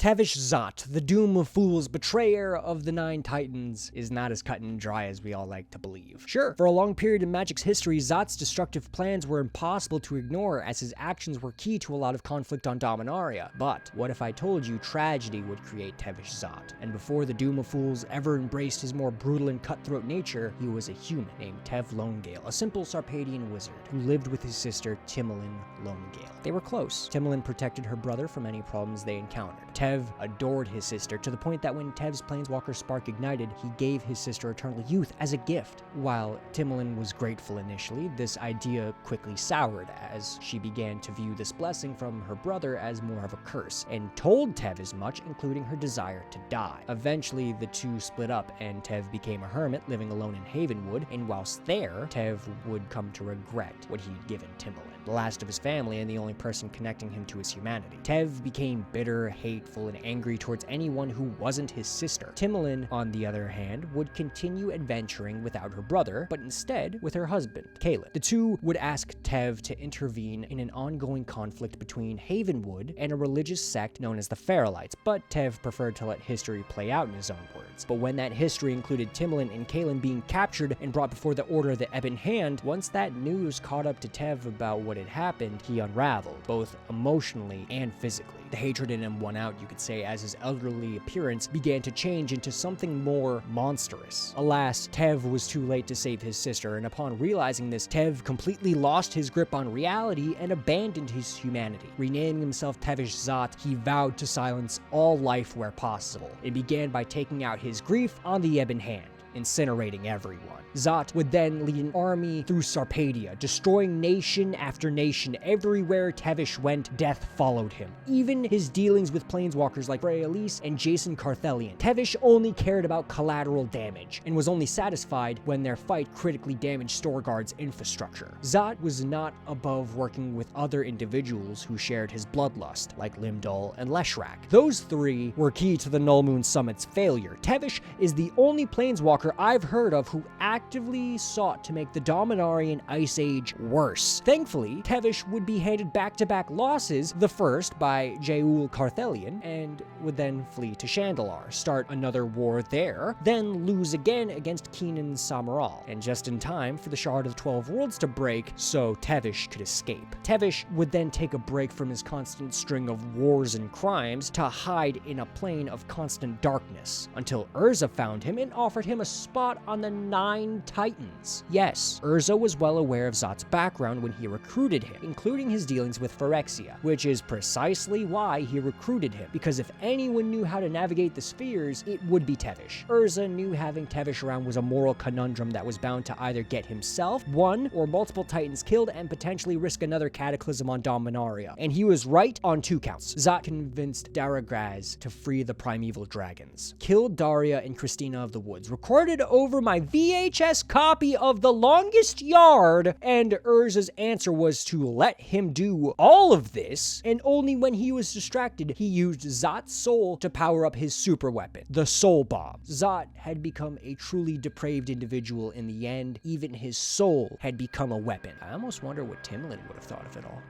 Tavish Zot, the doom of fools, betrayer of the 9 Titans, is not as cut and dry as we all like to believe. Sure, for a long period in Magic's history, Zot's destructive plans were impossible to ignore as his actions were key to a lot of conflict on Dominaria. But what if I told you tragedy would create Tavish Zot? And before the Doom of Fools ever embraced his more brutal and cutthroat nature, he was a human named Tev Lonegale, a simple Sarpadian wizard who lived with his sister Timolin Lonegale. They were close. Timolin protected her brother from any problems they encountered. Tev adored his sister to the point that when Tev's planeswalker spark ignited, he gave his sister eternal youth as a gift. While Timolin was grateful initially, this idea quickly soured as she began to view this blessing from her brother as more of a curse, and told Tev as much, including her desire to die. Eventually, the two split up, and Tev became a hermit, living alone in Havenwood, and whilst there, Tev would come to regret what he had given Timolin, the last of his family and the only person connecting him to his humanity. Tev became bitter, hateful, and angry towards anyone who wasn't his sister. Timolin, on the other hand, would continue adventuring without her brother, but instead with her husband, Kaelin. The two would ask Tev to intervene in an ongoing conflict between Havenwood and a religious sect known as the Feralites, but Tev preferred to let history play out in his own words. But when that history included Timolin and Kaelin being captured and brought before the Order of the Ebon Hand, once that news caught up to Tev about what had happened, he unraveled, both emotionally and physically. The hatred in him won out, you could say, as his elderly appearance began to change into something more monstrous. Alas, Tev was too late to save his sister, and upon realizing this, Tev completely lost his grip on reality and abandoned his humanity. Renaming himself Tavish Zot, he vowed to silence all life where possible. It began by taking out his grief on the Ebon Hand, incinerating everyone. Zot would then lead an army through Sarpadia, destroying nation after nation. Everywhere Tavish went, death followed him. Even his dealings with planeswalkers like Freya-Elise and Jason Carthelian. Tavish only cared about collateral damage, and was only satisfied when their fight critically damaged Storguard's infrastructure. Zot was not above working with other individuals who shared his bloodlust, like Limdol and Leshrac. Those three were key to the Null Moon Summit's failure. Tavish is the only planeswalker I've heard of who actively sought to make the Dominarian Ice Age worse. Thankfully, Tavish would be handed back-to-back losses, the first by Jaul Carthelian, and would then flee to Chandalar, start another war there, then lose again against Keenan Samaral, and just in time for the Shard of 12 Worlds to break so Tavish could escape. Tavish would then take a break from his constant string of wars and crimes to hide in a plane of constant darkness, until Urza found him and offered him a spot on the 9 Titans. Yes, Urza was well aware of Zot's background when he recruited him, including his dealings with Phyrexia, which is precisely why he recruited him, because if anyone knew how to navigate the spheres, it would be Tavish. Urza knew having Tavish around was a moral conundrum that was bound to either get himself, one or multiple Titans killed, and potentially risk another cataclysm on Dominaria. And he was right on 2 counts. Zot convinced Daragraz to free the primeval dragons, killed Daria and Christina of the Woods, recorded over my VHS copy of The Longest Yard, and Urza's answer was to let him do all of this, and only when he was distracted, he used Zot's soul to power up his super weapon, the Soul Bomb. Zot had become a truly depraved individual in the end. Even his soul had become a weapon. I almost wonder what Timolin would have thought of it all.